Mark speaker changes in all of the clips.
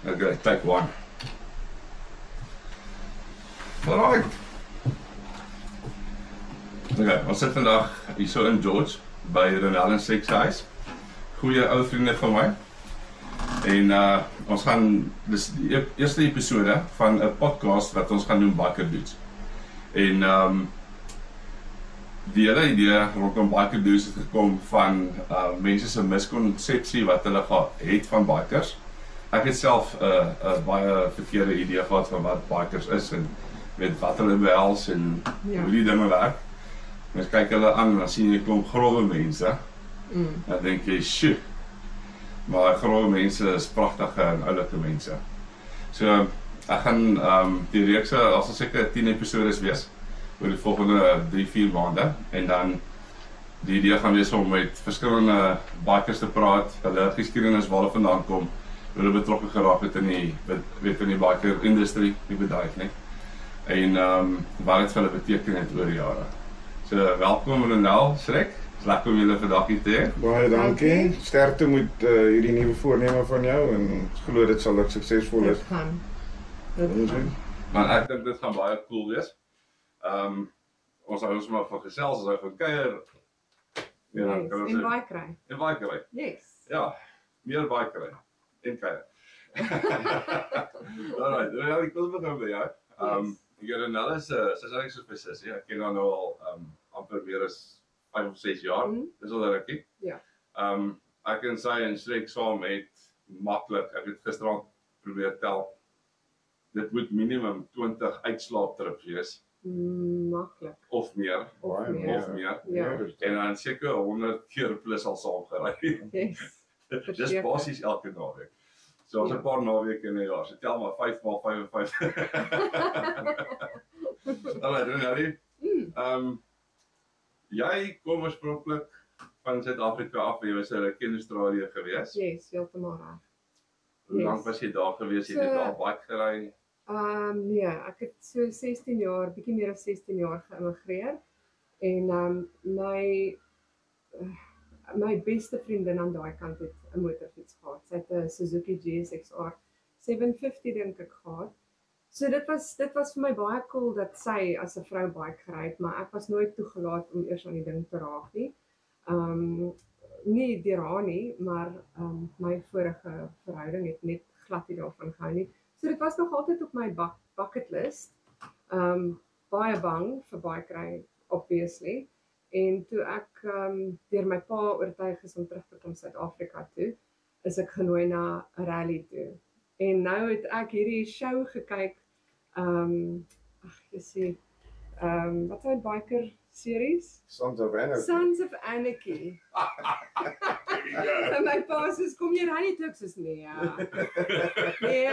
Speaker 1: Okay, take one. Alright. Okay, ons sit vandag hier so in George by Ronald en Six Eyes. Goeie ou vriende van my. En ons gaan dis die eerste episode van 'n podcast wat ons gaan doen Biker Dudes. En die hele idee rondom Biker Dudes het gekom van mense se miskonsepsie wat hulle het van bikers. Ek het self 'n baie verkeerde idee gehad van wat bikers is en weet wat hulle behels en hoe die dinge werk. Mens kyk hulle aan en dan sien jy 'n klomp grove mense. Dan dink jy, "Sjoe." Maar grove mense is pragtige en oulike mense. So ek gaan die reeks as seker 10 episodes wees oor die volgende 3-4 maande en dan die idee gaan wees om met verskillende bikers te praat, hulle geskiedenis waar hulle vandaan kom, hoe hulle betrokke geraak het in die biker industrie, die bedryf nie. En wat dit vir hulle beteken het oor die jare. So welkom Ronel, Shrek. Dis lekker om julle vandag hier te hê.
Speaker 2: Baie dankie. Sterkte met hierdie nuwe voorneme van jou en ek glo dit sal suksesvol
Speaker 3: Dit
Speaker 2: is.
Speaker 3: gaan.
Speaker 1: Maar ek dink dit gaan baie cool wees. Ons hou ons maar van gesels, ons hou van kuier. Ja, dan kan ons
Speaker 3: En baie kry.
Speaker 1: en baie kry.
Speaker 3: Yes.
Speaker 1: Ja, meer baie kry. En kuier. Alright, nou ek wil begin by jou. Ronel is sy's eintlik so spesifies, ja. Ek ken haar nou al amper meer as 5 of 6 jaar. Dis al rukkie.
Speaker 3: Ja.
Speaker 1: Ek en sy en Shrek saam het maklik, ek het gisterand probeer tel. Dit moet minimum 20 uitslaaptrips wees
Speaker 3: Maklik.
Speaker 1: of meer.
Speaker 2: Baie
Speaker 1: Of meer.
Speaker 3: Ja.
Speaker 1: En dan seker 100 keer plus al saam gery.
Speaker 3: Yes.
Speaker 1: Dis basies elke naweek. So ons 'n paar naweke in 'n jaar. So tel maar 5 maal 55. Alright, Renali. Jy kom oorspronklik van Suid-Afrika af, jy was in Australië gewees.
Speaker 3: Yes, heeltemal reg.
Speaker 1: Hoe lank was jy daar gewees? Jy het daar baie gery.
Speaker 3: Nee, ek het so 16 jaar, bietjie meer as 16 jaar geïmmigreer. En my beste vriendin aan daai kant het 'n motorfiets gehad. Sy het 'n Suzuki GSX-R 750 dink ek gehad. So dit was vir my baie cool dat sy as 'n vrou bike gery het, maar ek was nooit toegelaat om eers aan die ding te raak nie. Nie deur haar nie, maar my vorige verhouding het net glad nie daarvan gehou nie. So dit was nog altyd op my bucket list. Baie bang vir bike ry, obviously. En toe ek deur my pa oortuig is om terug te kom Suid-Afrika toe, is ek genooi na 'n rally toe. En nou het ek hierdie show gekyk, jy sê, wat is die biker series?
Speaker 2: Sons of Anarchy.
Speaker 3: Sons of Anarchy. En my pa sê, kom jy ry nie toe? Ek sê, nee,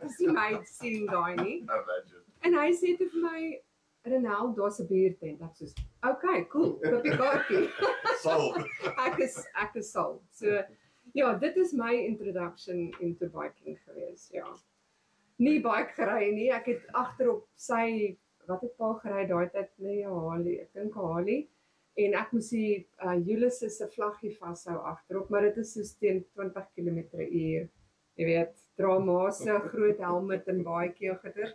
Speaker 3: dis nie my sien daai nie.
Speaker 1: Imagine.
Speaker 3: En hy sê toe vir my, Ronel, daar's 'n biertent. Ek sê, okay, cool, koop die kaartjie.
Speaker 1: Sal.
Speaker 3: Ek is sold. So, ja, dit is my introduction into biking gewees, ja. Nie bike gery nie, ek het agterop sy, wat het pa gery daai tyd, nee, Harley, ek dink Harley, en ek moes die Ulysses se vlaggie vashou agterop, maar dit is so teen 20 km/h. Jy weet, dra ma se groot helmet en baadjie en gitter.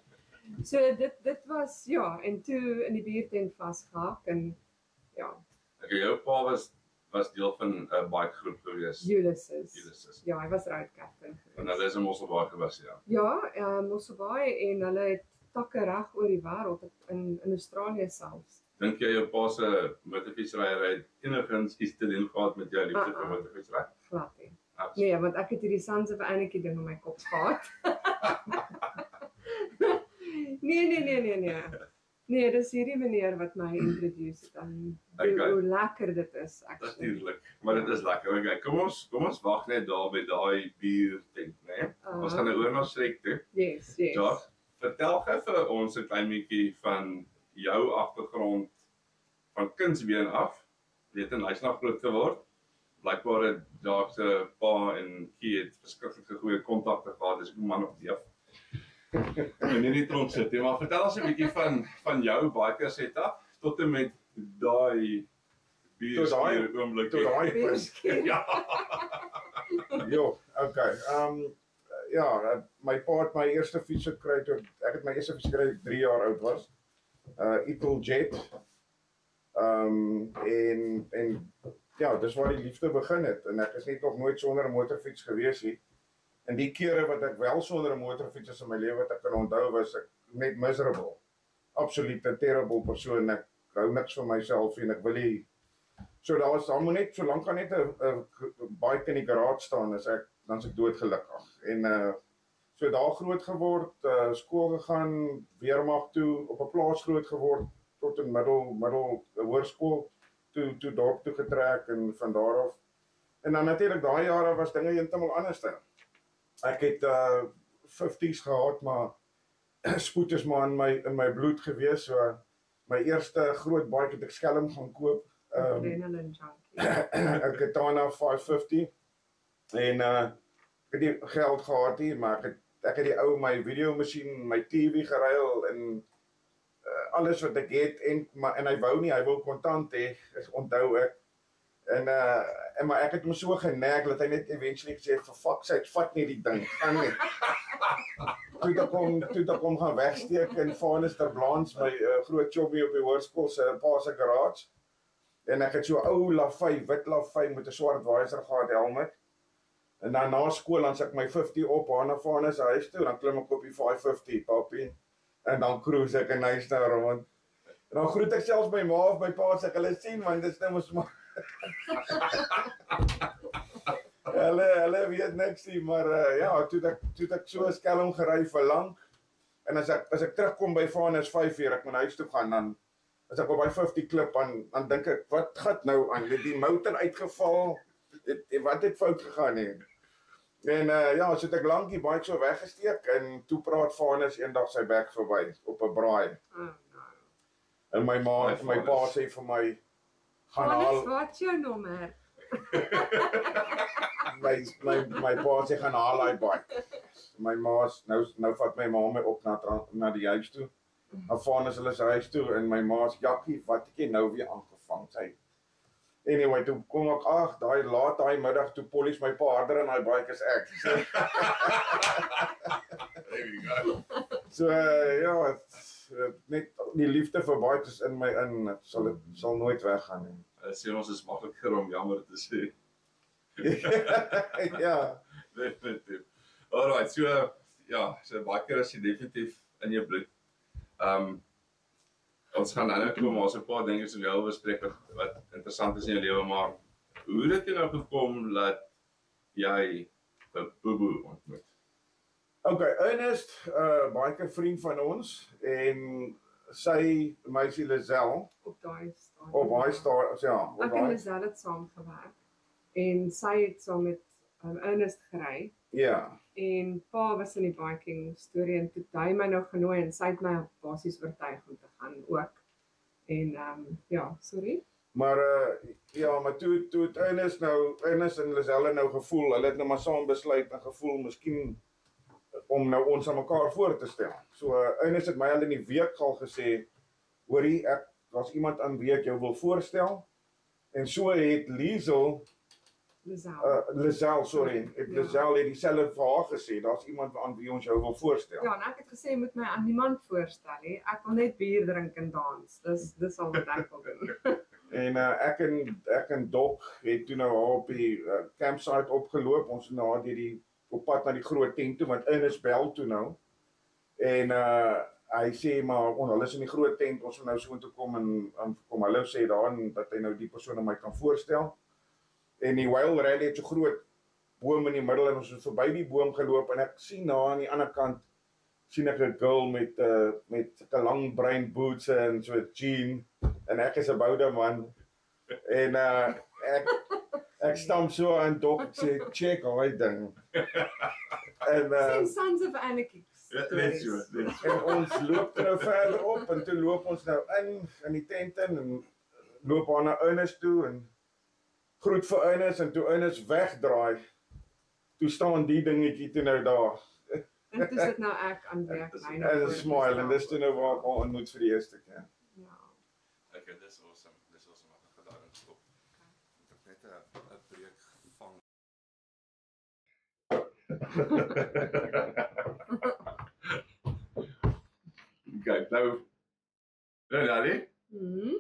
Speaker 3: So dit was, ja, en toe in die biertent vasgehak en ja.
Speaker 1: Okay, jou pa was deel van 'n bike groep gewees.
Speaker 3: Ulysses. Ja, hy was road captain geweest.
Speaker 1: En hulle is in Mosselbaai gewees, ja.
Speaker 3: Ja, Mosselbaai en hulle het takke reg oor die wêreld in Australië selfs.
Speaker 1: Dink jy jou pa se motorfietsryery het enigins iets te doen gehad met jou liefde vir motorfietsry?
Speaker 3: Glad nie. Nee, want ek het hierdie Sons of Anarchy ding in my kop gehad. Nee. Nee, dis hierdie meneer wat my introduce het aan hoe lekker dit is actually.
Speaker 1: Natuurlik, maar dit is lekker. Okay, kom ons wag net daar by daai biertent, né? Ons gaan nou oor na Shrek toe.
Speaker 3: Yes.
Speaker 1: Josh, vertel gou vir ons 'n klein bietjie van jou agtergrond van kindsbeen af. Jy het in Huisnag groot geword. Blykbaar het Josh se pa en Kie het verskriklik goeie kontakte gehad, dis 'n man of leef. En nie tronk sit nie, maar vertel ons 'n bietjie van jou biker setup tot en met daai bierskier oomblik.
Speaker 2: Tot daai punt.
Speaker 1: Ja.
Speaker 2: Jo, okay. ja, my pa het my eerste fiets gekry toe ek het my eerste fiets gekry toe ek 3 jaar oud was. Eagle Jet. En ja, dis waar die liefde begin het en ek is net nog nooit sonder 'n motorfiets gewees nie. En die kere wat ek wel sonder 'n motorfiets is in my lewe wat ek kan onthou was ek net miserable. Absoluut 'n terrible persoon. Ek hou niks van myself en ek wil nie. So daar moet net so lank kan net 'n bike in die garage staan dan is ek doodgelukkig. En so daar groot geword, skool gegaan, weermag toe, op 'n plaas groot geword tot in middel hoërskool toe dorp toe getrek en van daar af. En dan natuurlik daai jare was dinge heeltemal anders. Ek het 50's gehad, maar spoed is maar in my bloed gewees. So my eerste groot bike het ek skelm gaan koop.
Speaker 3: Adrenaline junkie.
Speaker 2: 'n Katana 550 en ek het nie geld gehad nie, maar ek het die ou my videomasjien, my TV geruil en alles wat ek het en hy wou nie, hy wil kontant hê, onthou ek. Maar ek het hom so genek dat hy net eventually gesê vir fuck sake, vat nie die ding, gaan nie. Toe ek hom gaan wegsteek in Vanesterblans, my groot choppie op die hoërskool se pa se garage. En ek het so 'n ou lafay, wit lafay met 'n swart visor gehad helmet. En dan na skool dan ek my 50 op aan na Vanes huis toe, dan klim ek op die 550 papie. En dan cruise ek in huis daar rond. En dan groet ek selfs my ma of my pa as ek hulle sien, want dit is nou mos maar hulle weet niks nie, maar ja, toe ek so 'n skelm gery vir lank. En as ek terugkom by Vanes 5 uur, ek moet huis toe gaan, dan as ek op by 50 klip, dan dink ek, wat gaan nou aan? Het die motor uitgeval? Wat het fout gegaan nie? En ja, so het ek lank die bike so weggesteek en toe praat Vanes eendag sy bek verby op 'n braai. En my pa sê vir my, gaan haal.
Speaker 3: Wat jou nommer?
Speaker 2: my pa sê gaan haal hy bike. My ma's nou vat my ma my op na die huis toe. Vanes hulle se huis toe en my ma's jakkie, wat het jy nou weer aangevang? Sy anyway, toe kom ek daai middag toe polies my pa harder in daai bike as ek.
Speaker 1: There you go.
Speaker 2: So ja, net die liefde vir bikes in my sal nooit weggaan nie.
Speaker 1: Sê ons is makliker om jammer te sê.
Speaker 2: Ja.
Speaker 1: Definitief. Alright, so biker is jy definitief in jou bloed. Ons gaan nou kom, maar so 'n paar dinge wat jy bespreek wat interessant is in jou lewe, maar hoe het dit nou gekom dat jy vir Bobo ontmoet?
Speaker 2: Okay, Ernest, biker vriend van ons en sy meisie Lisel
Speaker 3: Op daai stadium.
Speaker 2: op daai stadium, ja,
Speaker 3: Ek en Lisel het saam gewerk en sy het saam met Ernest gery.
Speaker 2: ja.
Speaker 3: En pa was in die biking storie en toe hy my nou genooi en sy het my basies oortuig om te gaan ook. En ja, sorry.
Speaker 2: Maar maar toe het Ernest en Lisel nou gevoel, hulle het nou maar saam besluit en gevoel miskien om nou ons aan mekaar voor te stel. So Ernest het my al in die week al gesê, hoorie, daar's iemand aan wie ek jou wil voorstel. En so het Lisel Lisel het dieselfde vir haar gesê, daar's iemand aan wie ons jou wil voorstel.
Speaker 3: Ja, en ek het gesê jy moet my aan niemand voorstel nie. Ek wil net bier drink en dans. Dis al wat ek wil doen.
Speaker 2: En ek en Doc het toe nou haar op die campsite opgeloop. Ons het nou op pad na die groot tent toe, want Ernest bel toe nou. En hy sê maar hulle is in die groot tent, ons moet nou so toe kom en kom hallo sê daar dat hy nou die persoon aan my kan voorstel. En die Wild Rally het so groot boom in die middel en ons het verby die boom geloop en ek sien daar aan die ander kant sien ek 'n girl met 'n lang bruin boots en so 'n jean en ek is 'n boude man. En ek stamp so aan Doc en sê check daai ding. En
Speaker 3: Sons of Anarchy.
Speaker 1: Let's
Speaker 2: en ons loop nou verder op en toe loop ons nou in die tent in en loop aan na Ernest toe en groet vir Ernest en toe Ernest wegdraai, toe staan die dingetjie toe nou daar.
Speaker 3: En toe sit nou ek aan werk.
Speaker 2: En 'n smile en dis toe nou waar ek al ontmoet vir die eerste keer.
Speaker 3: Ja.
Speaker 1: Okay, dis awesome. Dis awesome. Ek gaan daar stop. Ek het net 'n breek gevang. Kyk, nou, Renali,
Speaker 3: Mhm.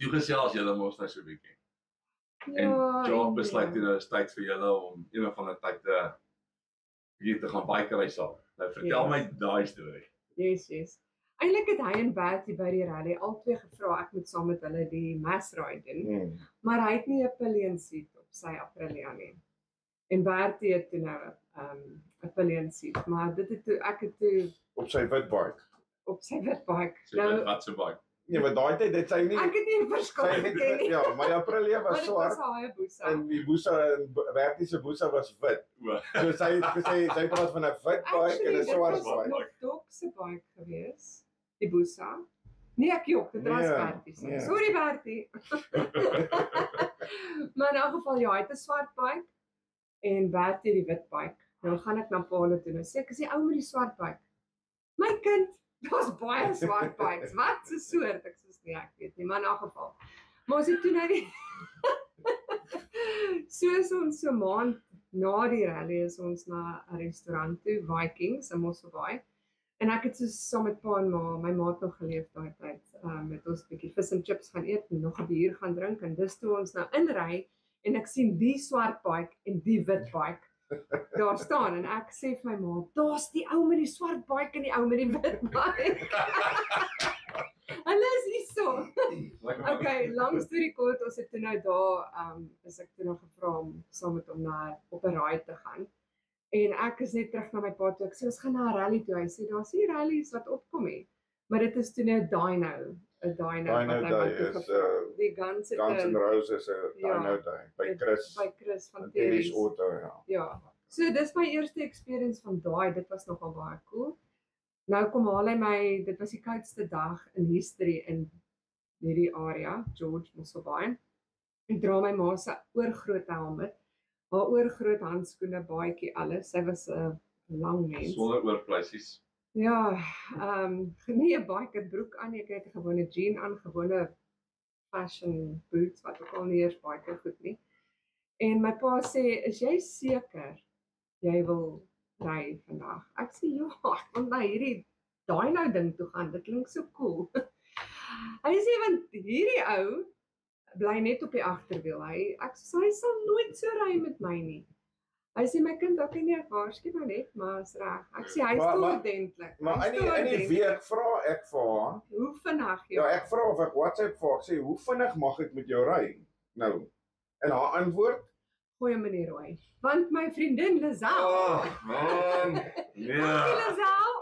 Speaker 1: jy gesels julle mos nou so 'n bietjie. En
Speaker 3: Ja,
Speaker 1: Job besluit toe nou is tyd vir julle om een of ander tyd te gaan bikery saam. Nou vertel my daai storie.
Speaker 3: Yes. Eintlik het hy en Bertie by die rally albei gevra ek moet saam met hulle die mass ride doen, maar hy het nie 'n pillion seat op sy Aprilia nie. En Bertie het toe nou 'n pillion seat, maar dit het toe ek het toe
Speaker 2: Op sy wit bike.
Speaker 3: op sy wit bike.
Speaker 1: So
Speaker 3: Nou
Speaker 1: wat so bike.
Speaker 2: Nee, maar daai tyd het sy nie
Speaker 3: ek het nie 'n verskil
Speaker 2: sy
Speaker 3: geken nie.
Speaker 2: ja, maar die Aprilia
Speaker 3: Maar
Speaker 2: was
Speaker 3: dit was
Speaker 2: swart
Speaker 3: Hayabusa.
Speaker 2: en die Busa en Bertie se Busa was wit.
Speaker 1: O,
Speaker 2: So sy het gesê sy praat van 'n wit bike en 'n swart
Speaker 3: Dit was
Speaker 2: bike.
Speaker 3: nog Dok se bike gewees, die Busa. Nee, ek jok, dit was
Speaker 2: Nee,
Speaker 3: Bertie se.
Speaker 2: nee.
Speaker 3: Sorry Bertie. Maar in elk geval ja, hy het 'n swart bike en Bertie die wit bike. Nou gaan ek na Paul toe en sê ek is die ou met die swart bike. My kind, daar's baie swart bikes. Wat 'n soort? Ek sê nee, ek weet nie, maar in elk geval. Maar ons het toe nou die soos ons so maand na die rally is ons na 'n restaurant toe, Vikings in Mosselbaai. En ek het so saam met pa en ma, my ma het nog geleef daai tyd, met ons 'n bietjie vis en chips gaan eet en nog 'n bier gaan drink en dis toe ons nou inry en ek sien die swart bike en die wit bike daar staan en ek sê vir my ma, daar's die ou met die swart bike en die ou met die wit bike. Hulle is hier so. Okay, lang storie kort, ons het toe nou daar, is ek toe nog gevra om saam met hom op 'n ride te gaan. En ek is net terug na my pa toe. Ek sê ons gaan na 'n rally toe. Hy sê daar's nie rallies wat opkom nie. Maar dit is toe nou 'n dyno wat hy my toe gevra. Die Guns
Speaker 2: N' Roses se
Speaker 3: Ja.
Speaker 2: Dino Day by Chris
Speaker 3: van
Speaker 2: Terry's
Speaker 3: Terry's.
Speaker 2: Auto, ja.
Speaker 3: Ja. So dis my eerste experience van daai. Dit was nogal baie cool. Nou kom haal hy my, dit was die koudste dag in history in hierdie area, George Mosselbaai. Ek dra my ma se oorgroot helmet, haar oorgroot handskoene, baadjie, alles. Sy was 'n lang mens.
Speaker 1: Sonder oorpleisies.
Speaker 3: Ja, nie 'n biker broek aan nie, ek het 'n gewone jean aan, gewone fashion boots wat ook al nie eers biker goed nie. En my pa sê, "Is jy seker jy wil ry vandag?" Ek sê, "Ja, ek wil na hierdie dyno ding toe gaan. Dit klink so cool." Hy sê, "Want hierdie ou bly net op die agterwiel. Ek sê hy sal nooit so ry met my nie." Hy sê, "My kind, okay nie, ek waarsku maar net, maar is reg." Ek sê hy is
Speaker 2: Maar-
Speaker 3: te
Speaker 2: maar-
Speaker 3: ordentlik.
Speaker 2: Maar
Speaker 3: Hy is
Speaker 2: in
Speaker 3: te
Speaker 2: die
Speaker 3: ordentlik.
Speaker 2: week vra ek vir haar,
Speaker 3: Hoe vinnig
Speaker 2: ja, ek vra of ek WhatsApp vir haar sê, "Hoe vinnig mag ek met jou ry?" Nou, en haar antwoord,
Speaker 3: goeie meneer Roy. Want my vriendin Lisel,
Speaker 1: Man. Ja.
Speaker 3: Lisel,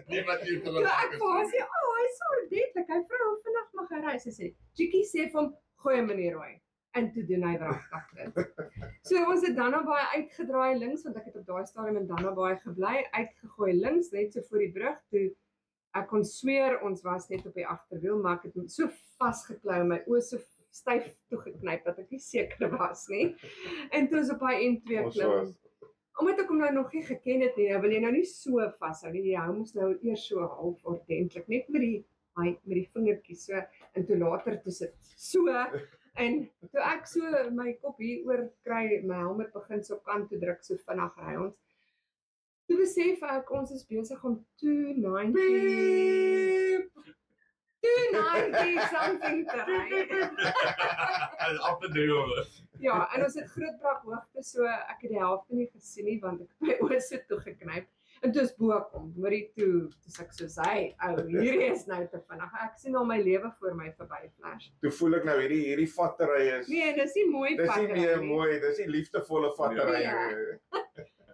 Speaker 1: Nie wat jy
Speaker 3: toe ek vir haar sê, "Oh, hy is so ordentlik. Hy vra hoe vinnig mag hy ry?" Sy sê, "Chickie sê vir hom, goeie meneer Roy." En toe doen hy wragtig dit. So ons het Dannabaai uitgedraai links want ek het op daai stadium in Dannabaai gebly, uitgegooi links net so voor die brug toe. Ek kon sweer ons was net op die agterwiel, maar ek het so vasgeklou, my oë so styf toegeknyp dat ek nie seker was nie. En toe is op hy N2
Speaker 2: ons
Speaker 3: klim.
Speaker 2: was
Speaker 3: Omdat ek hom nou nog nie geken het nie, wil jy nou nie so vashou nie. Jy hou mos nou eers so half ordentlik, net met die vingertjies so en toe later toe sit so en toe ek so my kop hier oor kry, my helmet begin so kant toe druk, so vinnig ry ons. Toe besef ek ons is besig om 290 something te ry.
Speaker 1: Op en toe.
Speaker 3: Ja, en ons het Grootbrak hoogte, so ek het die helfte nie gesien nie want ek het my oë so toegeknyp. En toe is bo kom, maar toe ek so sê, hierdie is nou te vinnig. Ek sien al my lewe voor my verby flash.
Speaker 2: toe voel ek nou hierdie vattery is
Speaker 3: Nee, dis nie mooi
Speaker 2: dis nie meer
Speaker 3: nie.
Speaker 2: mooi, dis nie liefdevolle vattery
Speaker 3: Ja.
Speaker 2: nie.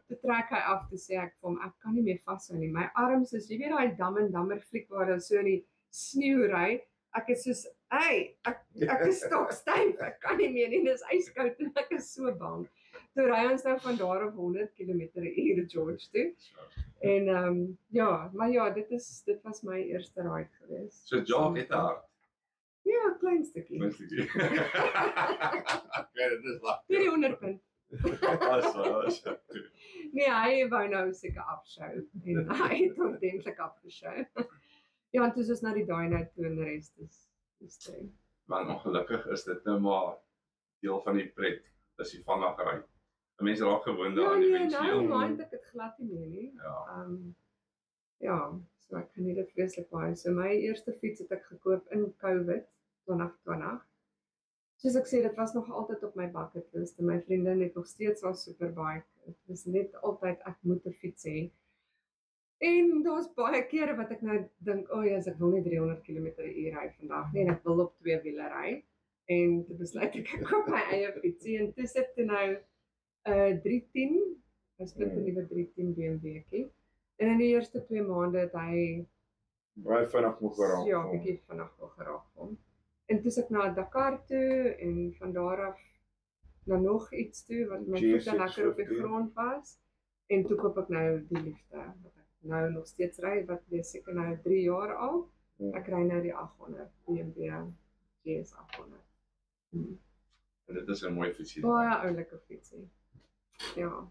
Speaker 3: Toe trek hy af te sê ek vir hom, ek kan nie meer vashou nie. My arms is, jy weet daai Dam en Dammer fliek waar hulle so in die sneeu ry. Ek is soos, ek is stokstyf, ek kan nie meer nie, dis yskoud en ek is so bang. Toe ry ons nou van daar af 100 km/h George toe. En ja, maar ja, dit was my eerste ride geweest.
Speaker 1: So Job het 'n hart.
Speaker 3: Ja, klein stukkie.
Speaker 1: Mensie. Ja, dit is wat.
Speaker 3: Nie die 100 punt.
Speaker 1: As.
Speaker 3: Nee, hy wou nou seker afshow en hy het ordentlik afgeshow. Ja, en toe is ons na die dyno toe en die res is
Speaker 1: Maar ongelukkig is dit nou maar deel van die pret, dis die vangaggery. Mense raak gewoond
Speaker 3: Ja,
Speaker 1: daaraan
Speaker 3: nee,
Speaker 1: eventueel.
Speaker 3: nou mind ek dit glad nie meer nie.
Speaker 1: Ja.
Speaker 3: Ja, so ek geniet dit vreeslik baie. So my eerste fiets het ek gekoop in COVID 2020. Soos ek sê, dit was nog altyd op my bucket list en my vriendin het nog steeds haar superbike. Dit is net altyd ek moet 'n fiets hê. En daar's baie kere wat ek nou dink, o ja, ek wil nie 300 km/h ry vandag nie en ek wil op 2 wiele ry. En toe besluit ek koop my eie fietsie en toe sit toe nou 310, 'n splinternuwe 310 BMW'tjie. En in die eerste 2 maande het hy
Speaker 2: Baie vinnig moet geraak.
Speaker 3: ja, bietjie vinnig wil geraak kom. En toe ek na Dakar toe en van daar af na nog iets toe wat my voete lekker op die grond was. En toe koop ek nou die liefde wat ek nou nog steeds ry, wat wees seker nou 3 jaar al. Ek ry nou die 800 BMW GS 800.
Speaker 1: En dit is 'n mooi fietsie.
Speaker 3: Baie oulike fietsie. Ja.